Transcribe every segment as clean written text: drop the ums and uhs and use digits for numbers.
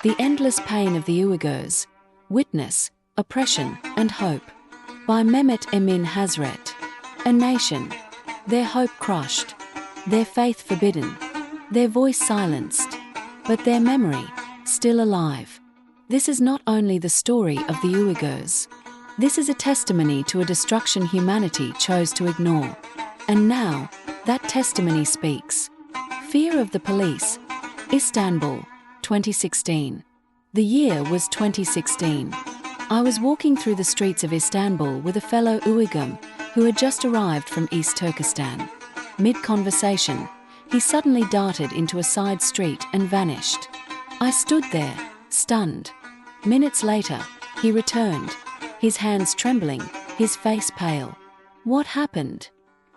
The Endless Pain of the Uyghurs, Witness, Oppression, and Hope, by Mehmet Emin Hazret. A nation, their hope crushed, their faith forbidden, their voice silenced, but their memory still alive. This is not only the story of the Uyghurs. This is a testimony to a destruction humanity chose to ignore. And now, that testimony speaks. Fear of the Police, Istanbul, 2016. The year was 2016. I was walking through the streets of Istanbul with a fellow Uyghur who had just arrived from East Turkestan. Mid-conversation, he suddenly darted into a side street and vanished. I stood there, stunned. Minutes later, he returned, his hands trembling, his face pale. "What happened?"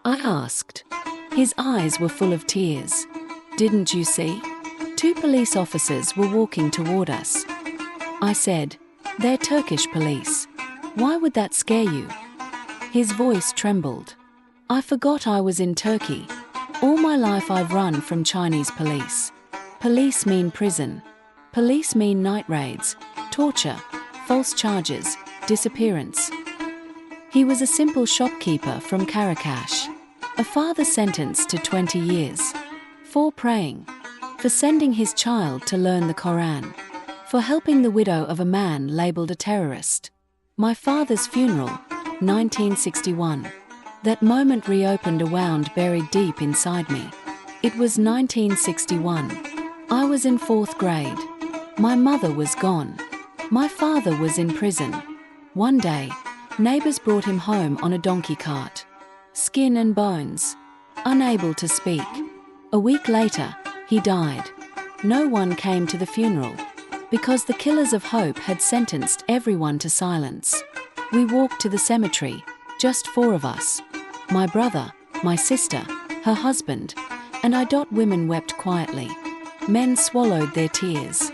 I asked. His eyes were full of tears. "Didn't you see? 2 police officers were walking toward us." I said, "They're Turkish police. Why would that scare you?" His voice trembled. "I forgot I was in Turkey. All my life I've run from Chinese police. Police mean prison. Police mean night raids, torture, false charges, disappearance." He was a simple shopkeeper from Karakash. A father sentenced to 20 years. For praying. For sending his child to learn the Quran. For helping the widow of a man labeled a terrorist. My father's funeral, 1961. That moment reopened a wound buried deep inside me. It was 1961. I was in 4th grade. My mother was gone. My father was in prison. One day, neighbors brought him home on a donkey cart. Skin and bones. Unable to speak. A week later, he died. No one came to the funeral, because the killers of hope had sentenced everyone to silence. We walked to the cemetery, just 4 of us. My brother, my sister, her husband, and I. Women wept quietly. Men swallowed their tears.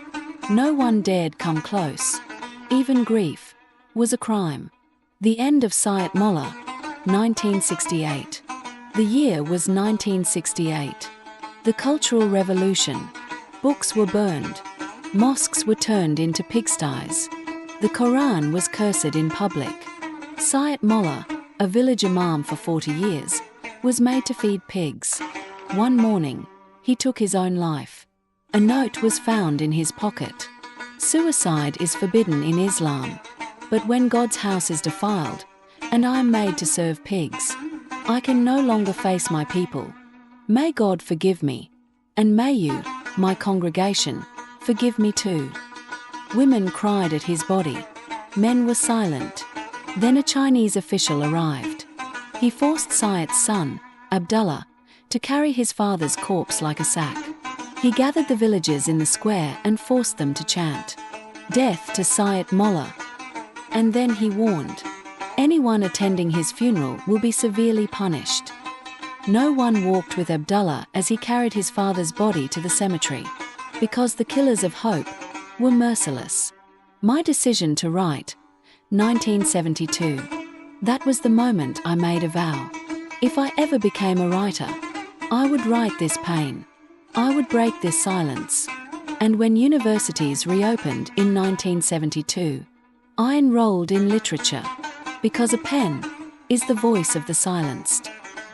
No one dared come close. Even grief was a crime. The end of Sayit Molla, 1968. The year was 1968. The Cultural Revolution. Books were burned. Mosques were turned into pigsties. The Quran was cursed in public. Sayit Molla, a village imam for 40 years, was made to feed pigs. One morning, he took his own life. A note was found in his pocket. Suicide is forbidden in Islam. But when God's house is defiled, and I am made to serve pigs, I can no longer face my people. May God forgive me, and may you, my congregation, forgive me too. Women cried at his body. Men were silent. Then a Chinese official arrived. He forced Sayit's son, Abdullah, to carry his father's corpse like a sack. He gathered the villagers in the square and forced them to chant, "Death to Sayit Molla." And then he warned, anyone attending his funeral will be severely punished. No one walked with Abdullah as he carried his father's body to the cemetery, because the killers of hope were merciless. My decision to write, 1972. That was the moment I made a vow. If I ever became a writer, I would write this pain. I would break this silence. And when universities reopened in 1972, I enrolled in literature, because a pen is the voice of the silenced.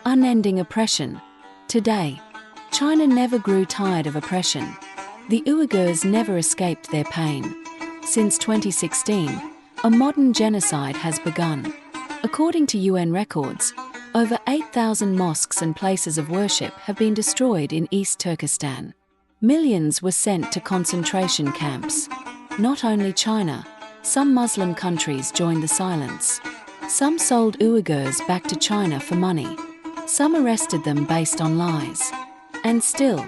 Unending oppression. Today, China never grew tired of oppression. The Uyghurs never escaped their pain. Since 2016, a modern genocide has begun. According to UN records, over 8,000 mosques and places of worship have been destroyed in East Turkestan. Millions were sent to concentration camps. Not only China, some Muslim countries joined the silence. Some sold Uyghurs back to China for money. Some arrested them based on lies. And still,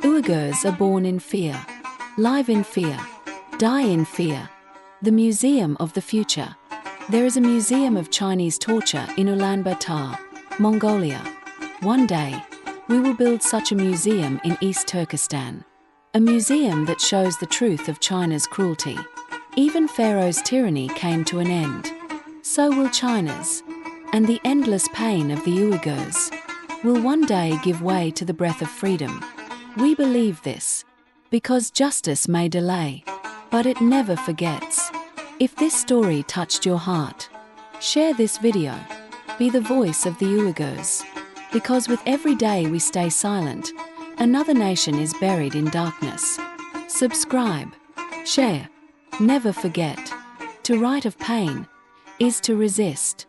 Uyghurs are born in fear, live in fear, die in fear. The Museum of the Future. There is a museum of Chinese torture in Ulaanbaatar, Mongolia. One day, we will build such a museum in East Turkestan. A museum that shows the truth of China's cruelty. Even Pharaoh's tyranny came to an end. So will China's. And the endless pain of the Uyghurs will one day give way to the breath of freedom. We believe this, because justice may delay, but it never forgets. If this story touched your heart, share this video. Be the voice of the Uyghurs. Because with every day we stay silent, another nation is buried in darkness. Subscribe, share, never forget. To write of pain is to resist.